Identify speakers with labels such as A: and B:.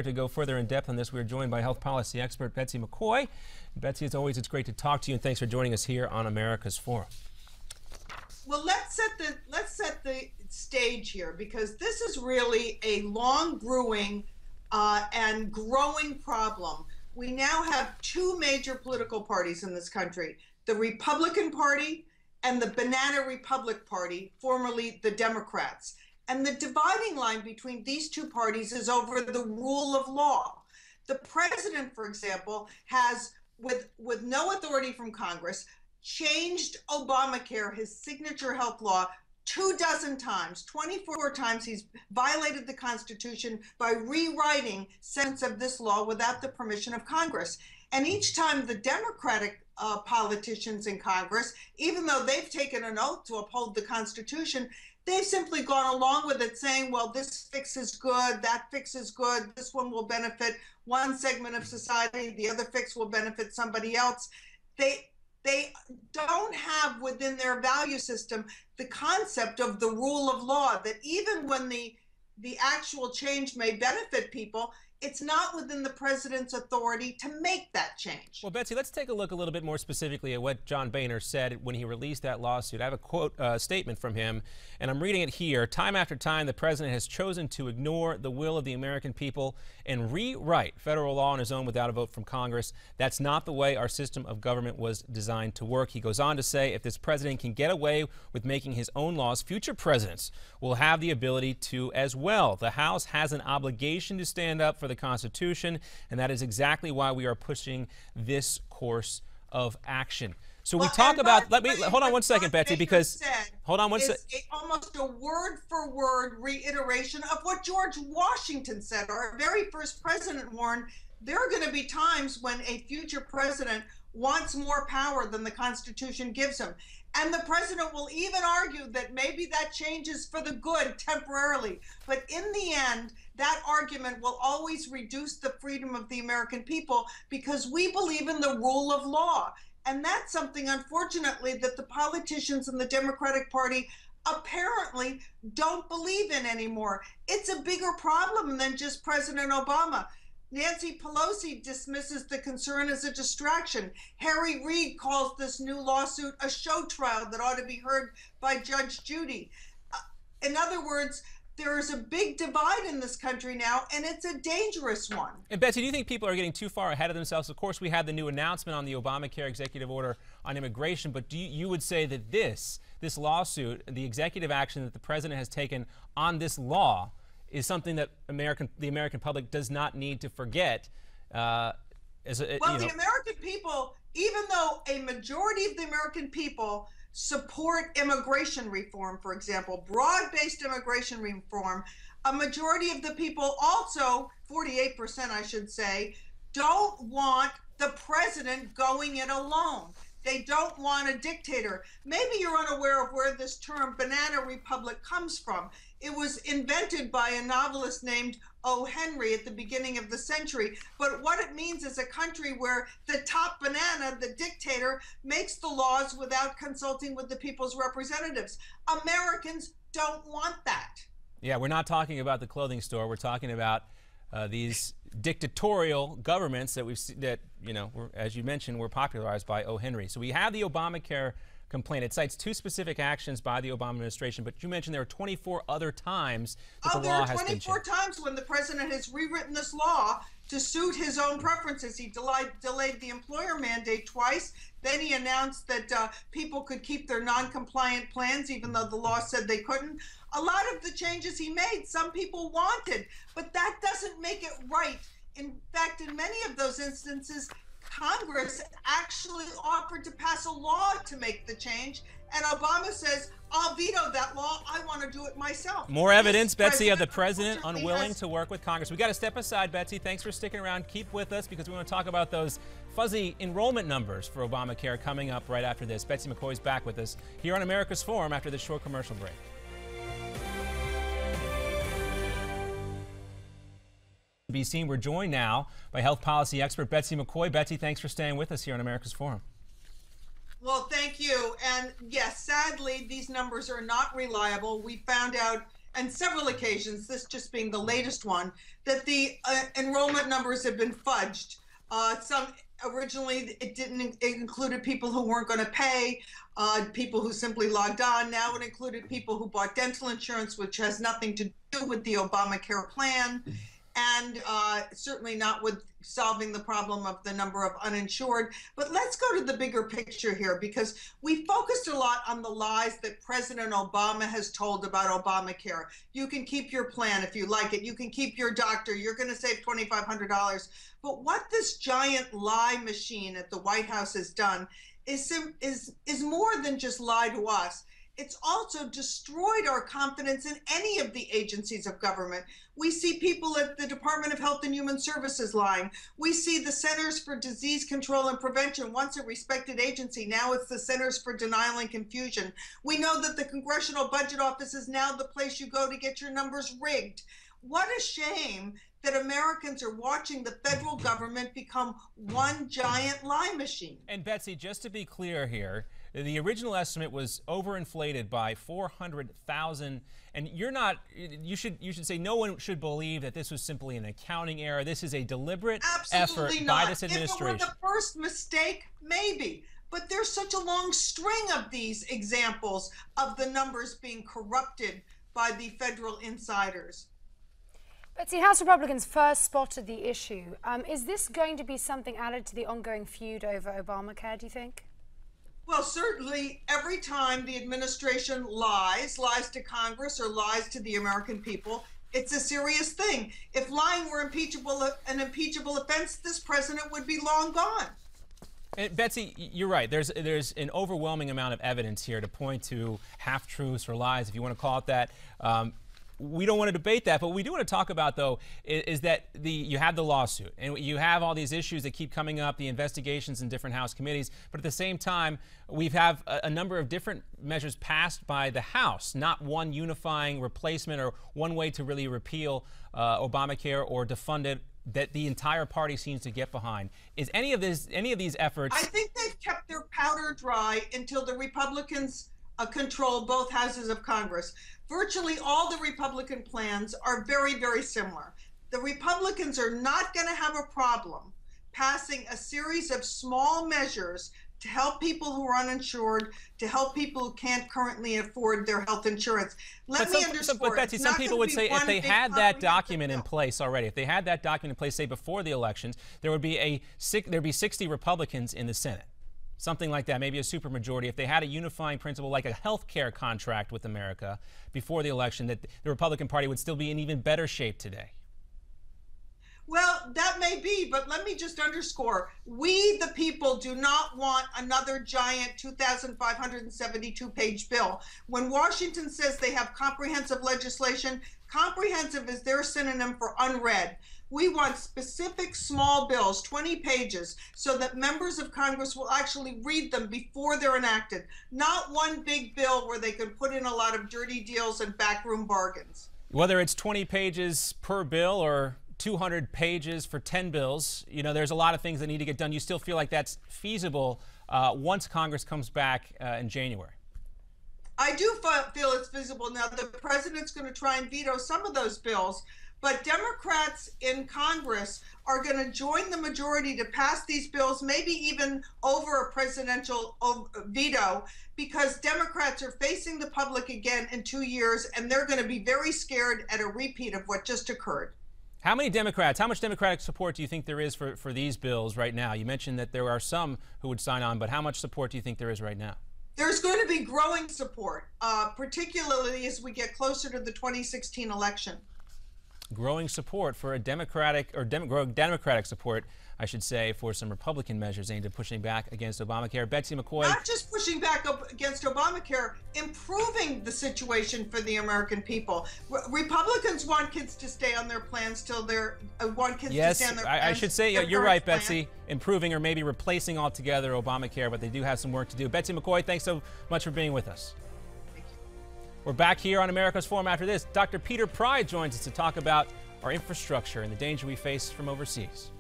A: To go further in depth on this, we're joined by health policy expert Betsy McCaughey. Betsy, as always, it's great to talk to you, and thanks for joining us here on America's Forum.
B: Well, let's set the stage here, because this is really a long brewing and growing problem. We now have two major political parties in this country: the Republican Party and the Banana Republic Party, formerly the Democrats. And the dividing line between these two parties is over the rule of law. The president, for example, has, with no authority from Congress, changed Obamacare, his signature health law, 24 times. 24 times he's violated the Constitution by rewriting sections of this law without the permission of Congress. And each time the Democratic politicians in Congress, even though they've taken an oath to uphold the Constitution, they've simply gone along with it, saying, well, this fix is good, that fix is good, this one will benefit one segment of society, the other fix will benefit somebody else. They don't have within their value system the concept of the rule of law, that even when the actual change may benefit people, it's not within the president's authority to make that change.
A: Well, Betsy, let's take a look a little bit more specifically at what John Boehner said when he released that lawsuit. I have a quote statement from him, and I'm reading it here. Time after time, the president has chosen to ignore the will of the American people and rewrite federal law on his own without a vote from Congress. That's not the way our system of government was designed to work. He goes on to say, if this president can get away with making his own laws, future presidents will have the ability to as well. The House has an obligation to stand up for the Constitution, and that is exactly why we are pushing this course of action. So we talk about, hold on one second, Betsy, because, hold on one second.
B: Almost a word-for-word reiteration of what George Washington said. Our very first president warned there are going to be times when a future president wants more power than the Constitution gives him. And the president will even argue that maybe that changes for the good temporarily. But in the end, that argument will always reduce the freedom of the American people, because we believe in the rule of law. And that's something, unfortunately, that the politicians in the Democratic Party apparently don't believe in anymore. It's a bigger problem than just President Obama. Nancy Pelosi dismisses the concern as a distraction. Harry Reid calls this new lawsuit a show trial that ought to be heard by Judge Judy. In other words, there is a big divide in this country now, and it's a dangerous one.
A: And Betsy, do you think people are getting too far ahead of themselves? Of course, we had the new announcement on the Obamacare executive order on immigration, but you would say that this lawsuit, the executive action that the president has taken on this law, is something that the American public does not need to forget. The
B: American people, even though a majority of the American people support immigration reform, for example, broad-based immigration reform, a majority of the people also, 48% I should say, don't want the president going it alone. They don't want a dictator. Maybe you're unaware of where this term Banana Republic comes from. It was invented by a novelist named O. Henry at the beginning of the century. But what it means is a country where the top banana, the dictator, makes the laws without consulting with the people's representatives. Americans don't want that.
A: Yeah, we're not talking about the clothing store. We're talking about these dictatorial governments that as you mentioned, were popularized by O. Henry. So we have the Obamacare complaint. It cites two specific actions by the Obama administration, but you mentioned there are 24 other times that the law has been changed.
B: There are 24 times when the president has rewritten this law to suit his own preferences. He delayed the employer mandate twice. Then he announced that people could keep their non-compliant plans, even though the law said they couldn't. A lot of the changes he made, some people wanted, but that doesn't make it right. In fact, in many of those instances, Congress actually offered to pass a law to make the change, and Obama says, I'll veto that law. I want to do it myself.
A: More evidence, Betsy, of the president unwilling to work with Congress. We got to step aside, Betsy. Thanks for sticking around. Keep with us, because we want to talk about those fuzzy enrollment numbers for Obamacare coming up right after this. Betsy McCaughey's back with us here on America's Forum after this short commercial break. Be seen. We're joined now by health policy expert Betsy McCaughey. Betsy, thanks for staying with us here on America's Forum.
B: Well, thank you. And yes, sadly, these numbers are not reliable. We found out and several occasions, this just being the latest one, that the enrollment numbers have been fudged. Originally, it included people who weren't going to pay, people who simply logged on. Now it included people who bought dental insurance, which has nothing to do with the Obamacare plan, and certainly not with solving the problem of the number of uninsured. But let's go to the bigger picture here, because we focused a lot on the lies that President Obama has told about Obamacare. You can keep your plan if you like it. You can keep your doctor. You're going to save $2,500. But what this giant lie machine at the White House has done is more than just lie to us. It's also destroyed our confidence in any of the agencies of government. We see people at the Department of Health and Human Services lying. We see the Centers for Disease Control and Prevention, once a respected agency, now it's the Centers for Denial and Confusion. We know that the Congressional Budget Office is now the place you go to get your numbers rigged. What a shame that Americans are watching the federal government become one giant lie machine.
A: And Betsy, just to be clear here, the original estimate was overinflated by 400,000, and you should say no one should believe that this was simply an accounting error. This is a deliberate effort by this administration.
B: If it were the first mistake, maybe. But there's such a long string of these examples of the numbers being corrupted by the federal insiders.
C: Betsy, House Republicans first spotted the issue. Is this going to be something added to the ongoing feud over Obamacare, do you think?
B: Well, certainly every time the administration lies to Congress or lies to the American people, it's a serious thing. If lying were an impeachable offense, this president would be long gone.
A: And Betsy, you're right. There's an overwhelming amount of evidence here to point to half-truths or lies, if you want to call it that. We don't want to debate that, but what we do want to talk about, though, is that you have the lawsuit, and you have all these issues that keep coming up, the investigations in different House committees, but at the same time, we have a number of different measures passed by the House, not one unifying replacement or one way to really repeal Obamacare or defund it that the entire party seems to get behind. Is any of these efforts? I
B: think they've kept their powder dry until the Republicans control both houses of Congress. Virtually all the Republican plans are very, very similar. The Republicans are not going to have a problem passing a series of small measures to help people who are uninsured, to help people who can't currently afford their health insurance. Let me underscore.
A: But Betsy, some people would say if they had that document in place already, if they had that document in place, say before the elections, there'd be 60 Republicans in the Senate. Something like that, maybe a supermajority. If they had a unifying principle like a health care contract with America before the election, that the Republican Party would still be in even better shape today.
B: Well, that may be, but let me just underscore, we the people do not want another giant 2,572-page bill. When Washington says they have comprehensive legislation, comprehensive is their synonym for unread. We want specific small bills, 20 pages, so that members of Congress will actually read them before they're enacted. Not one big bill where they can put in a lot of dirty deals and backroom bargains.
A: Whether it's 20 pages per bill or 200 pages for 10 bills, you know, there's a lot of things that need to get done. You still feel like that's feasible once Congress comes back in January?
B: I do feel it's feasible. Now, the president's going to try and veto some of those bills, but Democrats in Congress are going to join the majority to pass these bills, maybe even over a presidential veto, because Democrats are facing the public again in 2 years, and they're going to be very scared at a repeat of what just occurred.
A: How much Democratic support do you think there is for these bills right now? You mentioned that there are some who would sign on, but how much support do you think there is right now?
B: There's going to be growing support, particularly as we get closer to the 2016 election.
A: Growing support for a growing Democratic support, I should say, for some Republican measures aimed at pushing back against Obamacare. Betsy McCaughey.
B: Not just pushing back against Obamacare, improving the situation for the American people. Republicans want kids to stay on their plans till they're want kids to stay on their plans.
A: I should say you're right, Betsy. Improving or maybe replacing altogether Obamacare, but they do have some work to do. Betsy McCaughey, thanks so much for being with us. We're back here on America's Forum after this. Dr. Peter Pride joins us to talk about our infrastructure and the danger we face from overseas.